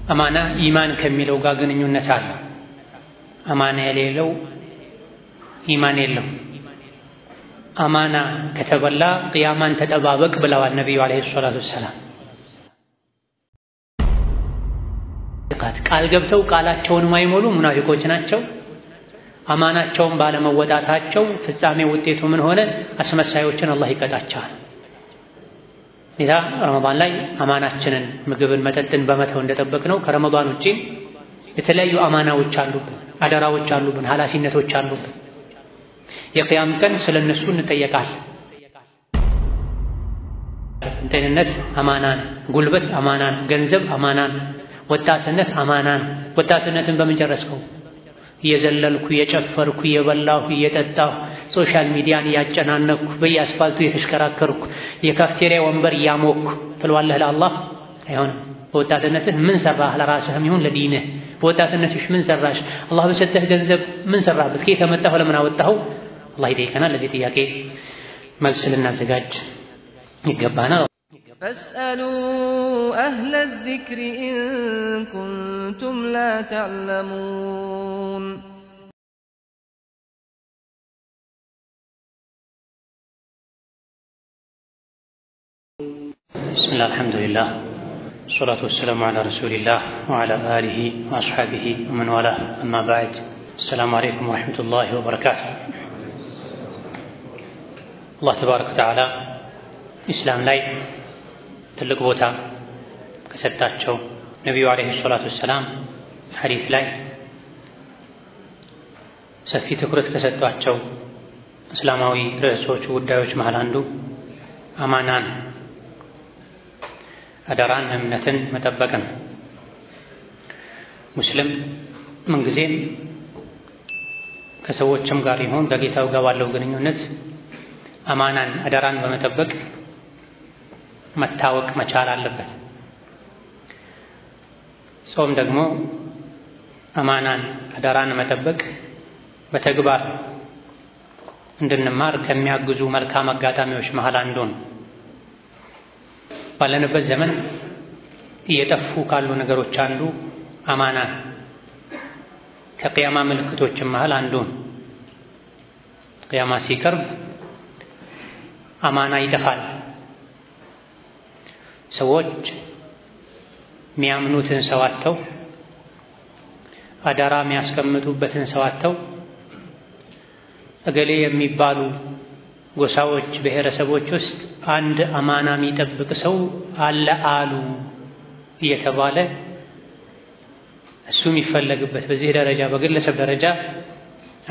አማና ኢማን ከሚለው ጋር ግንኙነት አለ። አማና የሌለው ኢማን የለም። አማና ከተበላ ቅያማን ተጠባበቅ ብለዋል ነብዩ አለይሂ ሰላቱ ወሰላም። ቃል ገብተው ቃላቸውን የማይሞሉ ሙናፊቆች ናቸው። አማናቸውን ባለመወጣታቸው ፍጻሜ ውጤቱ ምን ሆነ? አስመሳዮችን አላህ ይቀጣቸዋል። ሌላ ረመዳን ላይ አማናችንን ምግብን መጠጥን በመተው እንደጠበቅነው ከረመዳን ውጪ የተለያዩ አማናዎች አሉብን፣ አደራዎች አሉብን፣ ኃላፊነቶች አሉብን። የቂያም ቀን ስለነሱ እንጠየቃለን። ጤንነት አማናን፣ ጉልበት አማናን፣ ገንዘብ አማናን፣ ወጣትነት አማናን። ወጣትነትን በምን ጨረስከው? እየዘለልኩ እየጨፈርኩ እየበላሁ እየጠጣሁ ሶሻል ሚዲያን እያጨናነኩ በየአስፋልቱ እየተሽከራከርኩ የካፍቴሪያ ወንበር እያሞኩ ትለዋለህ ለአላህ? አይሆንም። በወጣትነትህ ምን ሰራህ? ለራስህም ይሁን ለዲንህ በወጣትነትሽ ምን ሰራሽ? አላህ በሰጠህ ገንዘብ ምን ሰራህበት? ከየት አመጣኸው? ለምን አወጣኸው? አላህ ይጠይቀናል። ለዚህ ጥያቄ መልስ ልናዘጋጅ ይገባናል። فاسألوا أهل الذكر إن كنتم لا تعلمون بسم الله الحمد لله والصلاة والسلام على رسول الله وعلى آله وأصحابه ومن والاه أما بعد السلام عليكم ورحمة الله وبركاته الله تبارك وتعالى إسلام لاي ትልቅ ቦታ ከሰጣቸው ነብዩ አለይሂ ሰላቱ ወሰላም ሐዲስ ላይ ሰፊ ትኩረት ከሰጧቸው እስላማዊ ርዕሶች ጉዳዮች መሃል አንዱ አማናን፣ አደራን፣ እምነትን መጠበቅን። ሙስሊም ምንጊዜም ከሰዎችም ጋር ይሁን ከጌታው ጋር ባለው ግንኙነት አማናን፣ አደራን በመጠበቅ መታወቅ መቻል አለበት። ጾም ደግሞ አማናን አደራን መጠበቅ በተግባር እንድንማር ከሚያግዙ መልካም አጋጣሚዎች መሃል አንዱ ነው። ባለንበት ዘመን እየጠፉ ካሉ ነገሮች አንዱ አማና ከቂያማ ምልክቶች መሃል አንዱ ነው። ቂያማ ሲቀርብ አማና ይጠፋል። ሰዎች የሚያምኑትን ሰው አጥተው አደራ የሚያስቀምጡበትን ሰው አጥተው እገሌ የሚባሉ ጎሳዎች፣ ብሔረሰቦች ውስጥ አንድ አማና የሚጠብቅ ሰው አለ አሉ እየተባለ እሱ የሚፈለግበት በዚህ ደረጃ በግለሰብ ደረጃ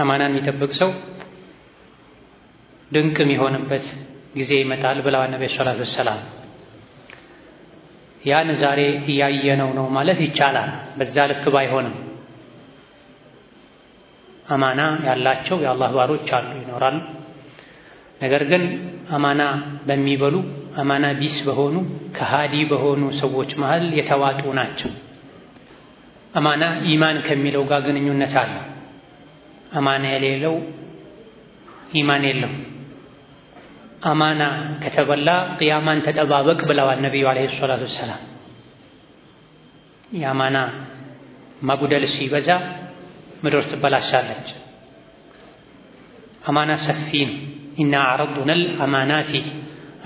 አማናን የሚጠብቅ ሰው ድንቅ የሚሆንበት ጊዜ ይመጣል ብለዋል ነብዩ ሰለላሁ ዐለይሂ ወሰለም። ያን ዛሬ እያየነው ነው ማለት ይቻላል። በዛ ልክ ባይሆንም አማና ያላቸው የአላህ ባሮች አሉ፣ ይኖራሉ። ነገር ግን አማና በሚበሉ አማና ቢስ በሆኑ ከሃዲ በሆኑ ሰዎች መሃል የተዋጡ ናቸው። አማና ኢማን ከሚለው ጋር ግንኙነት አለ። አማና የሌለው ኢማን የለም። አማና ከተበላ ቅያማን ተጠባበቅ ብለዋል ነብዩ አለይሂ ሰላቱ ወሰላም። የአማና ማጉደል ሲበዛ ምድር ትበላሻለች። አማና ሰፊ ነው። ኢና አረድና አልአማናቲ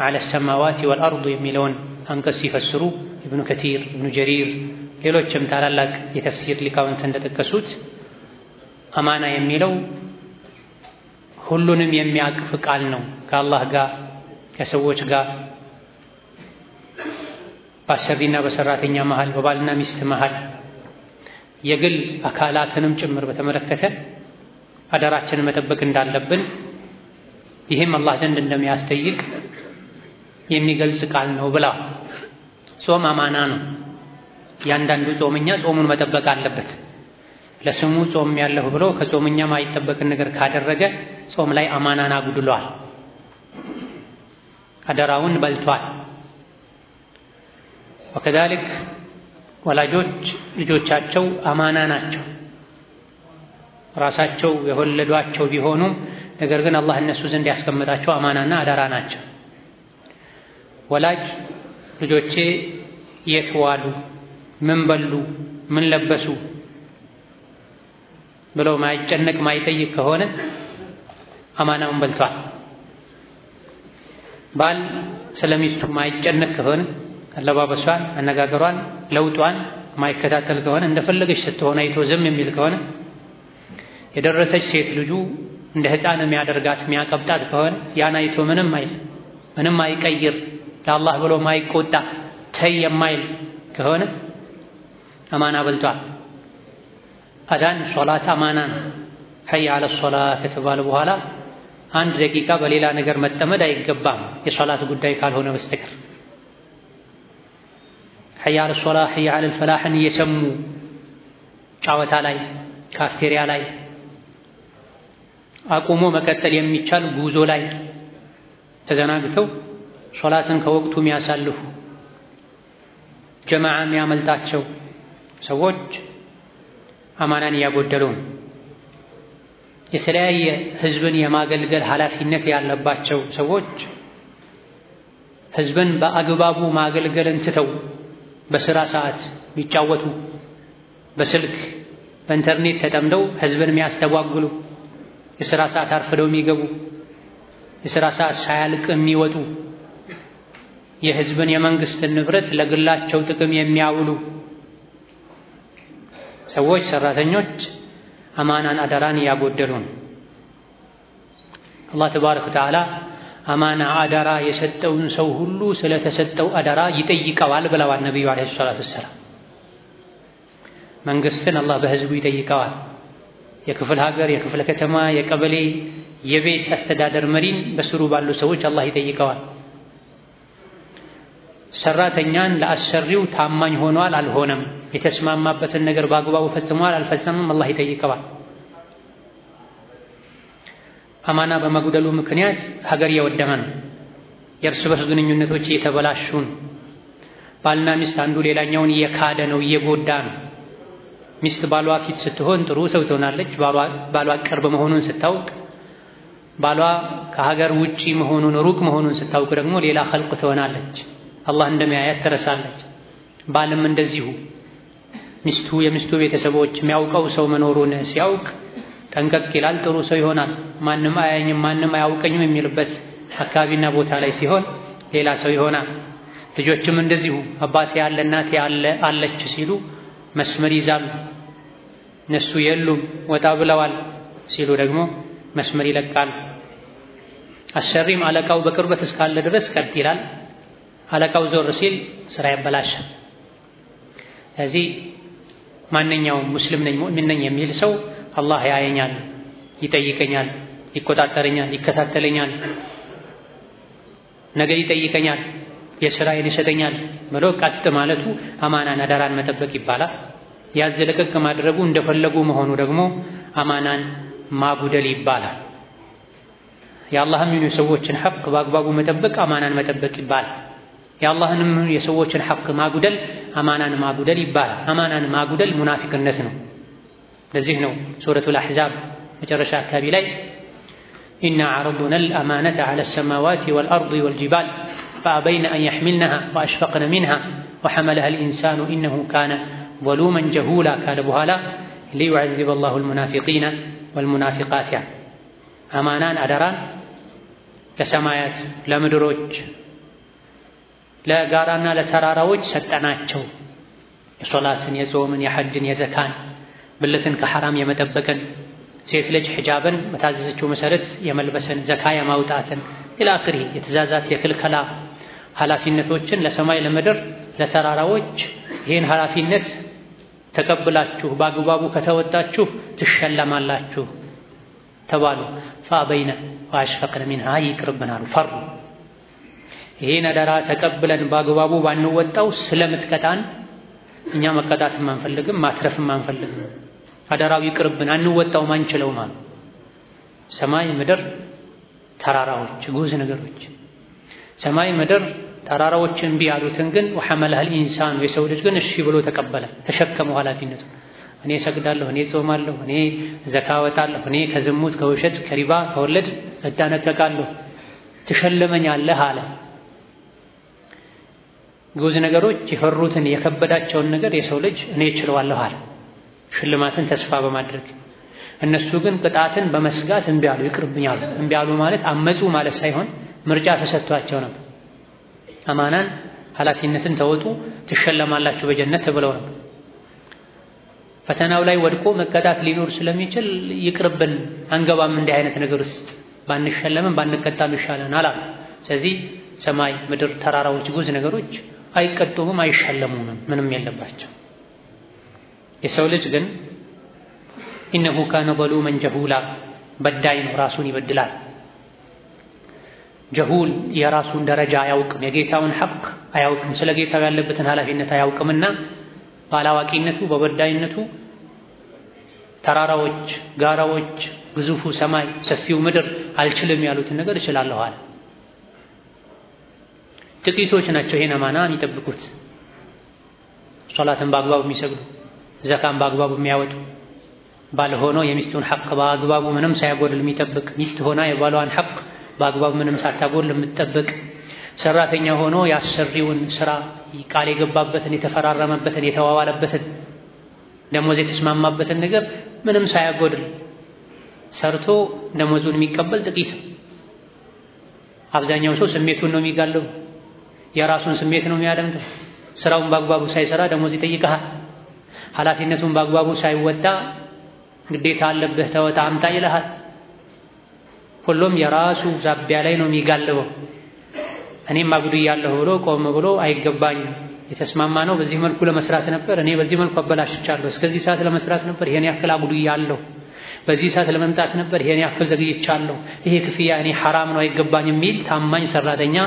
ዐለ ሰማዋቲ ወልአርድ የሚለውን አንቀጽ ሲፈስሩ ኢብኑ ከቲር፣ ኢብኑ ጀሪር ሌሎችም ታላላቅ የተፍሲር ሊቃውንት እንደጠቀሱት አማና የሚለው ሁሉንም የሚያቅፍ ቃል ነው። ከአላህ ጋር ከሰዎች ጋር በአሰሪና በሰራተኛ መሃል በባልና ሚስት መሃል የግል አካላትንም ጭምር በተመለከተ አደራችንን መጠበቅ እንዳለብን ይህም አላህ ዘንድ እንደሚያስጠይቅ የሚገልጽ ቃል ነው ብላ። ጾም አማና ነው። ያንዳንዱ ጾመኛ ጾሙን መጠበቅ አለበት። ለስሙ ጾም ያለሁ ብሎ ከጾመኛ ማይጠበቅን ነገር ካደረገ ጾም ላይ አማናን አጉድሏል፣ አደራውን በልቷል። ወከዛሊክ ወላጆች ልጆቻቸው አማና ናቸው። ራሳቸው የወለዷቸው ቢሆኑም ነገር ግን አላህ እነሱ ዘንድ ያስቀመጣቸው አማናና አደራ ናቸው። ወላጅ ልጆቼ የት ዋሉ ምን በሉ ምን ለበሱ ብለው ማይጨነቅ ማይጠይቅ ከሆነ አማናውን በልቷል። ባል ስለሚስቱ ማይጨነቅ ከሆነ አለባበሷን፣ አነጋገሯን፣ ለውጧን ማይከታተል ከሆነ እንደፈለገች ስትሆን አይቶ ዝም የሚል ከሆነ የደረሰች ሴት ልጁ እንደ ሕፃን የሚያደርጋት የሚያቀብጣት ከሆነ ያን አይቶ ምንም አይቀይር ለአላህ ብሎ ማይቆጣ ተይ የማይል ከሆነ አማና በልቷል። አዳን ሶላት አማና ነው። ሐይ አለ ሶላት ከተባለ በኋላ 1 ደቂቃ በሌላ ነገር መጠመድ አይገባም የሶላት ጉዳይ ካልሆነ በስተቀር። ሐይ አለ ሶላት ሐይ አለ ፈላህን እየሰሙ ጫወታ ላይ ካፍቴሪያ ላይ አቁሞ መቀጠል የሚቻል ጉዞ ላይ ተዘናግተው ሶላትን ከወቅቱ የሚያሳልፉ ጀማዓ የሚያመልጣቸው ሰዎች አማናን እያጎደሉ ነው። የተለያየ ህዝብን የማገልገል ኃላፊነት ያለባቸው ሰዎች ህዝብን በአግባቡ ማገልገልን ትተው በስራ ሰዓት የሚጫወቱ፣ በስልክ በኢንተርኔት ተጠምደው ህዝብን የሚያስተጓጉሉ፣ የስራ ሰዓት አርፍደው የሚገቡ፣ የስራ ሰዓት ሳያልቅ የሚወጡ፣ የህዝብን የመንግስትን ንብረት ለግላቸው ጥቅም የሚያውሉ ሰዎች ሰራተኞች አማናን አደራን ያጎደሉ ነው። አላህ ተባረከ ወተዓላ አማና አደራ የሰጠውን ሰው ሁሉ ስለተሰጠው አደራ ይጠይቀዋል ብለዋል ነብዩ አለይሂ ሰላቱ ወሰላም። መንግስትን አላህ በህዝቡ ይጠይቀዋል። የክፍለ ሀገር፣ የክፍለ ከተማ፣ የቀበሌ፣ የቤት አስተዳደር መሪን በስሩ ባሉ ሰዎች አላህ ይጠይቀዋል። ሰራተኛን ለአሰሪው ታማኝ ሆኗል አልሆነም፣ የተስማማበትን ነገር በአግባቡ ፈጽሟል አልፈጸመም አላህ ይጠይቀዋል። አማና በመጉደሉ ምክንያት ሀገር እየወደመ ነው። የእርስ በርስ ግንኙነቶች እየተበላሹ ነው። ባልና ሚስት አንዱ ሌላኛውን እየካደ ነው፣ እየጎዳ ነው። ሚስት ባሏ ፊት ስትሆን ጥሩ ሰው ትሆናለች። ባሏ ቅርብ መሆኑን ስታውቅ፣ ባሏ ከሀገር ውጪ መሆኑን ሩቅ መሆኑን ስታውቅ ደግሞ ሌላ ኸልቅ ትሆናለች። አላህ እንደሚያያት ትረሳለች። ባልም እንደዚሁ ሚስቱ የሚስቱ ቤተሰቦች የሚያውቀው ሰው መኖሩን ሲያውቅ ጠንቀቅ ይላል፣ ጥሩ ሰው ይሆናል። ማንም አያየኝም ማንም አያውቀኝም የሚልበት አካባቢና ቦታ ላይ ሲሆን ሌላ ሰው ይሆናል። ልጆችም እንደዚሁ አባቴ ያለ እናቴ አለች ሲሉ መስመር ይዛሉ። እነሱ የሉም ወጣ ብለዋል ሲሉ ደግሞ መስመር ይለቃሉ። አሰሪም አለቃው በቅርበት እስካለ ድረስ ቀጥ ይላል። አለቃው ዞር ሲል ስራ ያበላሻል። ስለዚህ ማንኛውም ሙስሊም ነኝ ሙእሚን ነኝ የሚል ሰው አላህ ያየኛል፣ ይጠይቀኛል፣ ይቆጣጠረኛል፣ ይከታተለኛል፣ ነገ ይጠይቀኛል፣ የሥራዬን ይሰጠኛል ብሎ ቀጥ ማለቱ አማናን አደራን መጠበቅ ይባላል። ያዝ ለቀቅ ማድረጉ እንደፈለጉ መሆኑ ደግሞ አማናን ማጉደል ይባላል። የአላህም ይሁን የሰዎችን ሐቅ በአግባቡ መጠበቅ አማናን መጠበቅ ይባላል። የአላህንም የሰዎችን ሐቅ ማጉደል አማናን ማጉደል ይባላል። አማናን ማጉደል ሙናፊቅነት ነው። ለዚህ ነው ሱረቱል አሕዛብ መጨረሻ አካባቢ ላይ ኢና ዐረድና አልአማነተ ዐለ ሰማዋቲ ወልአርዲ ወልጂባል ፈአበይነ አን የሕሚልነሃ ወአሽፈቅነ ሚንሃ ወሐመለሃ ልኢንሳኑ ኢነሁ ካነ ዘሉመን ጀሁላ ካለ በኋላ ሊዩዐዚበ አላሁ ልሙናፊቂነ ወልሙናፊቃት። አማናን አደራን ለሰማያት፣ ለምድሮች፣ ለጋራና ለተራራዎች ሰጠናቸው። የሶላትን፣ የጾምን፣ የሐጅን፣ የዘካን፣ ብልትን ከሐራም የመጠበቅን፣ ሴት ልጅ ሒጃብን በታዘዘችው መሰረት የመልበስን፣ ዘካ የማውጣትን ኢላ አኺሪ የትእዛዛት የክልከላ ኃላፊነቶችን ለሰማይ፣ ለምድር፣ ለተራራዎች ይህን ኃላፊነት ተቀብላችሁ በአግባቡ ከተወጣችሁ ትሸለማላችሁ ተባሉ። ፈአበይነ ወአሽፈቅነ ሚንሃ ይቅርብናሉ፣ ፈሩ። ይህን አደራ ተቀብለን በአግባቡ ባንወጣው ስለምትቀጣን እኛ መቀጣትም አንፈልግም ማትረፍም አንፈልግም። አደራው ይቅርብን አንወጣውም አንችለውም አሉ። ሰማይ ምድር ተራራዎች ጉዝ ነገሮች ሰማይ ምድር ተራራዎች እምቢ ያሉትን ግን ወሐመለሃል ኢንሳኑ የሰው ልጅ ግን እሺ ብሎ ተቀበለ፣ ተሸከመው ኃላፊነቱ። እኔ እሰግዳለሁ፣ እኔ ጾማለሁ፣ እኔ ዘካ አወጣለሁ፣ እኔ ከዝሙት ከውሸት ከሪባ ከወለድ እጠነቀቃለሁ፣ ትሸልመኛለህ አለ። ጉዝ ነገሮች የፈሩትን የከበዳቸውን ነገር የሰው ልጅ እኔ እችለዋለሁ አለ፣ ሽልማትን ተስፋ በማድረግ እነሱ ግን ቅጣትን በመስጋት እምቢ አሉ፣ ይቅርብኛል። እምቢ አሉ ማለት አመፁ ማለት ሳይሆን ምርጫ ተሰጥቷቸው ነበር። አማናን ኃላፊነትን ተወጡ ትሸለማላችሁ በጀነት ተብለው ነበር። ፈተናው ላይ ወድቆ መቀጣት ሊኖር ስለሚችል ይቅርብን፣ አንገባም እንዲህ አይነት ነገር ውስጥ ባንሸለምም ባንቀጣም ይሻለናል አሉ። ስለዚህ ሰማይ፣ ምድር፣ ተራራዎች፣ ጉዝ ነገሮች አይቀጡም አይሸለሙም፣ ምንም የለባቸው። የሰው ልጅ ግን ኢነሁ ካነ ዘሉመን ጀሁላ በዳይ ነው፣ ራሱን ይበድላል። ጀሁል የራሱን ደረጃ አያውቅም፣ የጌታውን ሐቅ አያውቅም፣ ስለ ጌታው ያለበትን ኃላፊነት አያውቅምና ባላዋቂነቱ በበዳይነቱ ተራራዎች፣ ጋራዎች፣ ግዙፉ ሰማይ፣ ሰፊው ምድር አልችልም ያሉትን ነገር እችላለሁ አለ። ጥቂቶች ናቸው ይሄን አማና የሚጠብቁት፣ ሶላትን በአግባቡ የሚሰግዱ፣ ዘካን በአግባቡ የሚያወጡ፣ ባል ሆኖ የሚስቱን ሐቅ በአግባቡ ምንም ሳያጎድል የሚጠብቅ፣ ሚስት ሆና የባሏን ሐቅ በአግባቡ ምንም ሳታጎድል የምትጠብቅ፣ ሰራተኛ ሆኖ ያሰሪውን ስራ ቃል የገባበትን የተፈራረመበትን የተዋዋለበትን ደሞዝ የተስማማበትን ነገር ምንም ሳያጎድል ሰርቶ ደሞዙን የሚቀበል ጥቂት። አብዛኛው ሰው ስሜቱን ነው የሚጋልበው፣ የራሱን ስሜት ነው የሚያደምጠው። ስራውን በአግባቡ ሳይሰራ ደሞዝ ይጠይቅሃል። ኃላፊነቱን በአግባቡ ሳይወጣ ግዴታ አለብህ ተወጣ አምጣ ይልሃል። ሁሉም የራሱ ዛቢያ ላይ ነው የሚጋልበው። እኔም አጉድያለሁ ብሎ ቆም ብሎ አይገባኝም፣ የተስማማ ነው በዚህ መልኩ ለመስራት ነበር፣ እኔ በዚህ መልኩ አበላሽቻለሁ፣ እስከዚህ ሰዓት ለመስራት ነበር ይሄን ያክል አጉድያለሁ፣ በዚህ ሰዓት ለመምጣት ነበር ይሄን ያክል ዘግይቻለሁ፣ ይሄ ክፍያ እኔ ሐራም ነው አይገባኝም የሚል ታማኝ ሰራተኛ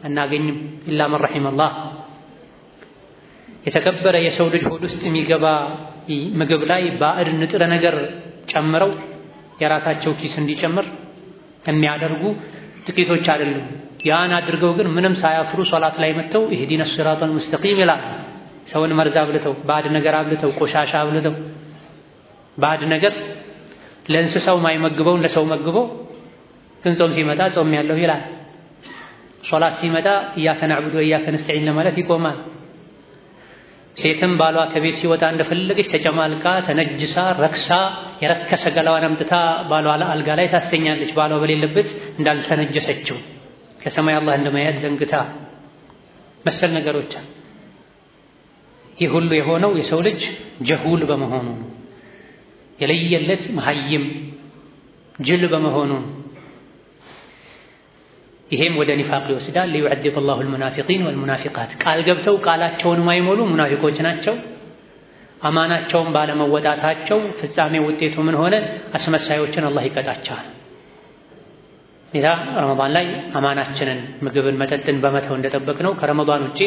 አናገኝም። ኢላ መን ረሒመላህ። የተከበረ የሰው ልጅ ሆድ ውስጥ የሚገባ ምግብ ላይ ባዕድ ንጥረ ነገር ጨምረው የራሳቸው ኪስ እንዲጨምር የሚያደርጉ ጥቂቶች አይደሉም። ያን አድርገው ግን ምንም ሳያፍሩ ሶላት ላይ መጥተው ኢህዲነ ሲራጠል ሙስተቂም ይላል። ሰውን መርዝ አብልተው፣ ባዕድ ነገር አብልተው፣ ቆሻሻ አብልተው፣ ባዕድ ነገር ለእንስሳው ማይመግበውን ለሰው መግበው፣ ግን ጾም ሲመጣ ጾም ያለው ይላል። ሶላት ሲመጣ ኢያከ ነዕቡዱ ወኢያከ ነስተዒን ለማለት ይቆማል። ሴትም ባሏ ከቤት ሲወጣ እንደፈለገች ተጨማልቃ ተነጅሳ ረክሳ የረከሰ ገላዋን አምጥታ ባሏ አልጋ ላይ ታስተኛለች፣ ባሏ በሌለበት እንዳልተነጀሰችው ከሰማይ አላህ እንደማያት ዘንግታ መሰል ነገሮች። ይህ ሁሉ የሆነው የሰው ልጅ ጀሁል በመሆኑ የለየለት መሀይም ጅል በመሆኑ። ይሄም ወደ ኒፋቅ ይወስዳል። ሊዩዐዚብ አላሁ አልሙናፊቂን ወልሙናፊቃት፣ ቃል ገብተው ቃላቸውን ማይሞሉ ሙናፊቆች ናቸው። አማናቸውን ባለመወጣታቸው ፍጻሜ ውጤቱ ምን ሆነ? አስመሳዮችን አላህ ይቀጣቸዋል። ሌላ ረመዳን ላይ አማናችንን ምግብን መጠጥን በመተው እንደጠበቅነው ከረመዳን ውጪ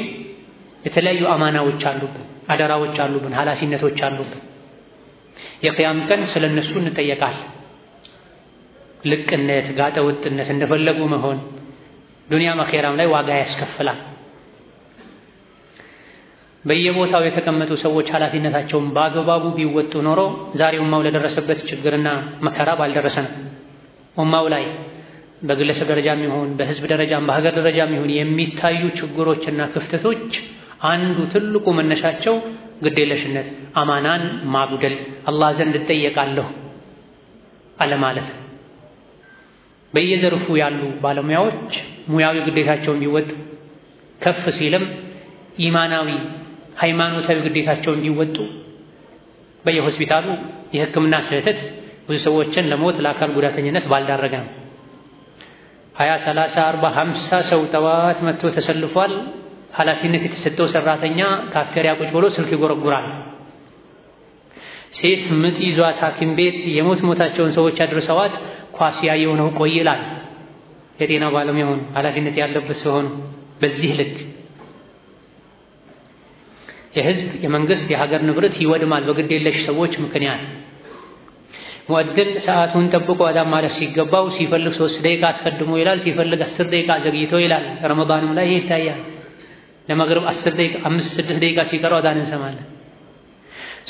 የተለያዩ አማናዎች አሉብን፣ አደራዎች አሉብን፣ ኃላፊነቶች አሉብን። የቅያም ቀን ስለነሱ እንጠየቃለን። ልቅነት፣ ጋጠወጥነት፣ እንደፈለጉ መሆን ዱንያም አኼራም ላይ ዋጋ ያስከፍላል። በየቦታው የተቀመጡ ሰዎች ኃላፊነታቸውን በአግባቡ ቢወጡ ኖሮ ዛሬ ኡማው ለደረሰበት ችግርና መከራ ባልደረሰንም። ኡማው ላይ በግለሰብ ደረጃም ይሁን በህዝብ ደረጃም በሀገር ደረጃም ይሁን የሚታዩ ችግሮችና ክፍተቶች አንዱ ትልቁ መነሻቸው ግዴለሽነት፣ አማናን ማጉደል፣ አላህ ዘንድ እጠየቃለሁ አለማለት። በየዘርፉ ያሉ ባለሙያዎች ሙያዊ ግዴታቸውን ቢወጡ ከፍ ሲልም ኢማናዊ ሃይማኖታዊ ግዴታቸውን ቢወጡ በየሆስፒታሉ የሕክምና ስህተት ብዙ ሰዎችን ለሞት ለአካል ጉዳተኝነት ባልዳረገ ነው። 20 30 40 50 ሰው ጠዋት መጥቶ ተሰልፏል። ኃላፊነት የተሰጠው ሰራተኛ ካፍቴሪያ ቁጭ ብሎ ስልክ ይጎረጉራል። ሴት ምጥ ይዟት ሐኪም ቤት የሞታቸውን ሰዎች አድርሰዋት ኳስ ያየው ነው ቆይ ይላል። የጤና ባለሙያውን ኃላፊነት ያለበት ሲሆን በዚህ ልክ የህዝብ የመንግስት የሀገር ንብረት ይወድማል በግዴለሽ ሰዎች ምክንያት። ሙአድን ሰዓቱን ጠብቆ አዳን ማለት ሲገባው ሲፈልግ 3 ደቂቃ አስቀድሞ ይላል፣ ሲፈልግ 10 ደቂቃ ዘግይቶ ይላል። ረመዳንም ላይ ይታያል። ለመግሪብ 10 ደቂቃ 5 6 ደቂቃ ሲቀረው አዳን እንሰማለን።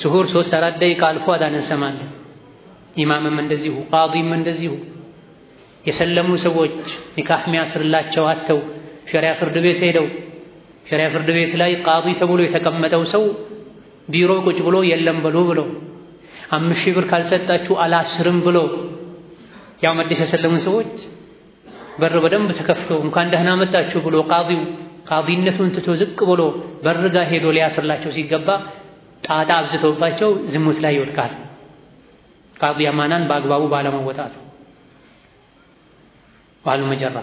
ሱሁር 3 4 ደቂቃ አልፎ አዳን እንሰማለን። ኢማምም እንደዚሁ፣ ቃዲም እንደዚሁ። የሰለሙ ሰዎች ኒካህ የሚያስርላቸው አተው ሸሪዓ ፍርድ ቤት ሄደው ሸሪዓ ፍርድ ቤት ላይ ቃዲ ተብሎ የተቀመጠው ሰው ቢሮ ቁጭ ብሎ የለም ብሎ 5000 ብር ካልሰጣችሁ አላስርም ብሎ ያው መዲስ የሰለሙ ሰዎች በር በደንብ ተከፍቶ እንኳን ደህና መጣችሁ ብሎ ቃዲነቱን ትቶ ዝቅ ብሎ በር ጋር ሄዶ ሊያስርላቸው ሲገባ ጣጣ አብዝቶባቸው ዝሙት ላይ ይወድቃል። ቃዲ አማናን በአግባቡ ባለመወጣቱ ዋሉ መጀራ።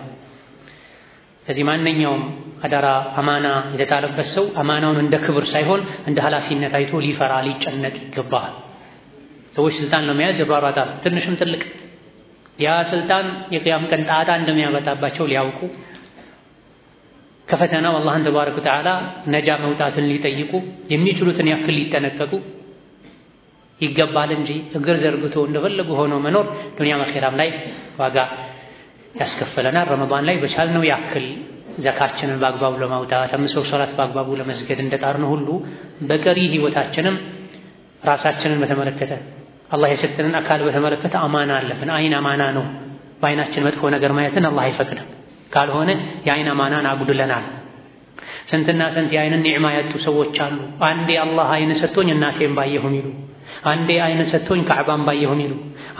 ስለዚህ ማንኛውም አደራ አማና የተጣለበት ሰው አማናውን እንደ ክብር ሳይሆን እንደ ኃላፊነት አይቶ ሊፈራ ሊጨነቅ ይገባል። ሰዎች ስልጣን ለመያዝ ይሯሯጣሉ፣ ትንሽም ትልቅ። ያ ስልጣን የቂያም ቀን ጣጣ እንደሚያመጣባቸው ሊያውቁ ከፈተናው አላህን ተባረከ ወተዓላ ነጃ መውጣትን ሊጠይቁ የሚችሉትን ያክል ሊጠነቀቁ ይገባል እንጂ እግር ዘርግቶ እንደፈለጉ ሆኖ መኖር ዱንያም አኺራም ላይ ዋጋ ያስከፍለናል። ረመዳን ላይ በቻልነው ያክል ዘካችንን በአግባቡ ለማውጣት 5 ሶላት በአግባቡ ለመስገድ እንደጣርነው ሁሉ በቀሪ ህይወታችንም ራሳችንን በተመለከተ አላህ የሰጠንን አካል በተመለከተ አማና አለብን። አይን አማና ነው። በአይናችን መጥፎ ነገር ማየትን አላህ አይፈቅድም። ካልሆነ የአይን አማናን አጉድለናል። ስንትና ስንት የአይንን ኒዕማ ያጡ ሰዎች አሉ። አንዴ አላህ አይን ሰጥቶኝ እናቴን ባየሁ ሚሉ፣ አንዴ አይን ሰጥቶኝ ካዕባን ባየሁ ሚሉ፣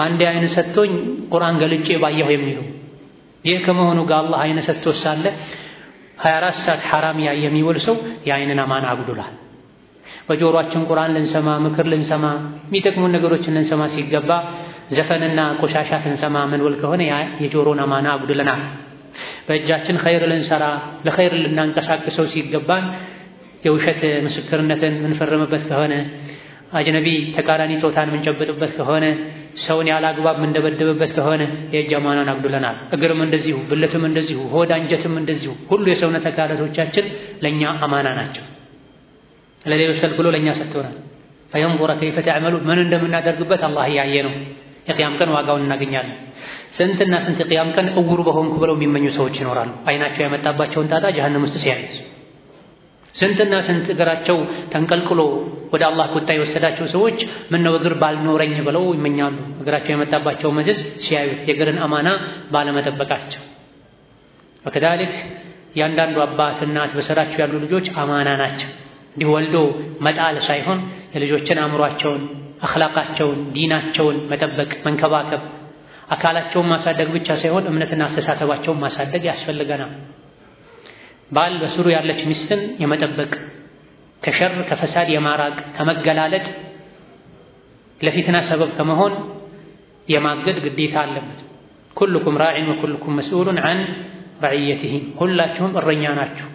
አንዴ አይን ሰጥቶኝ ቁርአን ገልጬ ባየሁ የሚሉ። ይህ ከመሆኑ ጋር አላህ አይን ሰጥቶ ሳለ 24 ሰዓት ሐራም ያየ የሚውል ሰው የአይንን አማና አጉድሏል። በጆሮአችን ቁርአን ልንሰማ ምክር ልንሰማ የሚጠቅሙን ነገሮችን ልንሰማ ሲገባ ዘፈንና ቆሻሻ ስንሰማ ምንውል ከሆነ የጆሮን አማና አጉድለናል። በእጃችን ኸይር ልንሰራ ለኸይር ልናንቀሳቅሰው ሲገባን የውሸት ምስክርነትን ምንፈርምበት ከሆነ አጅነቢ ተቃራኒ ጾታን ምንጨብጥበት ከሆነ ሰውን ያለ አግባብ ምንደበደብበት ከሆነ የእጅ አማናን አጉድለናል። እግርም እንደዚሁ፣ ብልትም እንደዚሁ፣ ሆድ አንጀትም እንደዚሁ ሁሉ የሰውነት አካላቶቻችን ለኛ አማና ናቸው። ለሌሎች ተልብሎ ለኛ ሰጥቶናል። ፈየንظر كيف تعملون ምን እንደምናደርግበት አላህ ያየ ነው። የቂያም ቀን ዋጋውን እናገኛለን። ስንትና ስንት የቂያም ቀን እውር በሆንኩ ብለው የሚመኙ ሰዎች ይኖራሉ። አይናቸው ያመጣባቸውን ጣጣ ጀሃነም ውስጥ ሲያዩት፣ ስንትና ስንት እግራቸው ተንቀልቅሎ ወደ አላህ ቁጣ የወሰዳቸው ሰዎች ምን ነው እግር ባልኖረኝ ብለው ይመኛሉ። እግራቸው ያመጣባቸው መዘዝ ሲያዩት የእግርን አማና ባለመጠበቃቸው። ወከዛሊክ ያንዳንዱ አባት እናት በስራቸው ያሉ ልጆች አማና ናቸው። እንዲህ ወልዶ መጣል ሳይሆን የልጆችን አእምሯቸውን፣ አኽላቃቸውን፣ ዲናቸውን መጠበቅ መንከባከብ፣ አካላቸውን ማሳደግ ብቻ ሳይሆን እምነትና አስተሳሰባቸውን ማሳደግ ያስፈልገናል። ባል በስሩ ያለች ሚስትን የመጠበቅ ከሸር ከፈሳድ የማራቅ ከመገላለጥ ለፊትና ሰበብ ከመሆን የማገድ ግዴታ አለበት። ኩልኩም ራዒን ወኩልኩም መስኡሉን ዐን ረዕየቲሂ፣ ሁላችሁም እረኛ ናችሁ።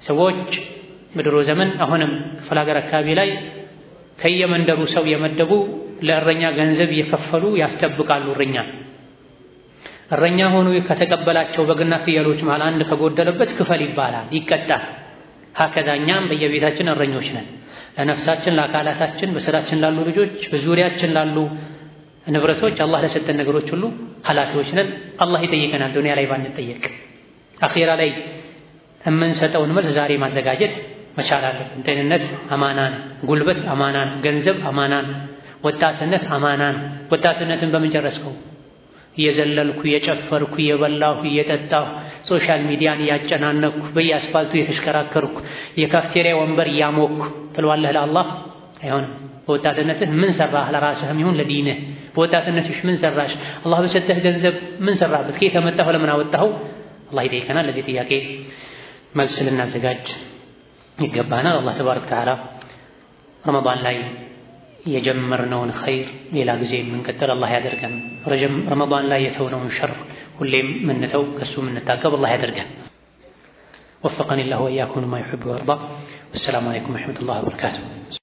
ሰዎች በድሮ ዘመን አሁንም ክፍለ ሀገር አካባቢ ላይ ከየመንደሩ ሰው የመደቡ ለእረኛ ገንዘብ እየከፈሉ ያስጠብቃሉ። እረኛ ሆኖ ከተቀበላቸው በግና ፍየሎች መሃል አንድ ከጎደለበት ክፈል ይባላል፣ ይቀጣል። ሀከዛኛም በየቤታችን እረኞች ነን። ለነፍሳችን፣ ለአካላታችን፣ በስራችን ላሉ ልጆች፣ በዙሪያችን ላሉ ንብረቶች፣ አላህ ለሰጠን ነገሮች ሁሉ ኃላፊዎች ነን። አላህ ይጠይቀናል ዱንያ ላይ ባንጠየቅ። አኺራ ላይ የምንሰጠውን መልስ ዛሬ ማዘጋጀት መቻል አለብን። ጤንነት አማና ነው። ጉልበት አማና ነው። ገንዘብ አማና ነው። ወጣትነት አማና ነው። ወጣትነትን በምን ጨረስከው? እየዘለልኩ እየጨፈርኩ እየበላሁ እየጠጣሁ ሶሻል ሚዲያን እያጨናነኩ በየአስፋልቱ እየተሽከራከርኩ የካፍቴሪያ ወንበር እያሞኩ ትለዋለህ ለአላህ? አይሆንም። በወጣትነትህ ምን ሰራህ? ለራስህም ይሁን ለዲንህ በወጣትነትሽ ምን ሰራሽ? አላህ በሰጠህ ገንዘብ ምን ሰራህበት? ከየት አመጣኸው? ለምን አወጣኸው? አላህ ይጠይቀናል። ለዚህ ጥያቄ መልስ ልናዘጋጅ ይገባናል። አላህ ተባረከ ወተዓላ ረመዳን ላይ የጀመርነውን ኸይር ሌላ ጊዜ የምንቀጥል አላህ ያደርገን። ረመዳን ላይ የተውነውን ሸር ሁሌም ምንተው ከሱ ምንታቀብ አላህ ያደርገን። ወፈቀኒ ላሁ ወኢያኩም ሊማ ዩሒቡ ወየርዳ። ወሰላሙ አለይኩም ወረሕመቱላሂ ወበረካቱሁ።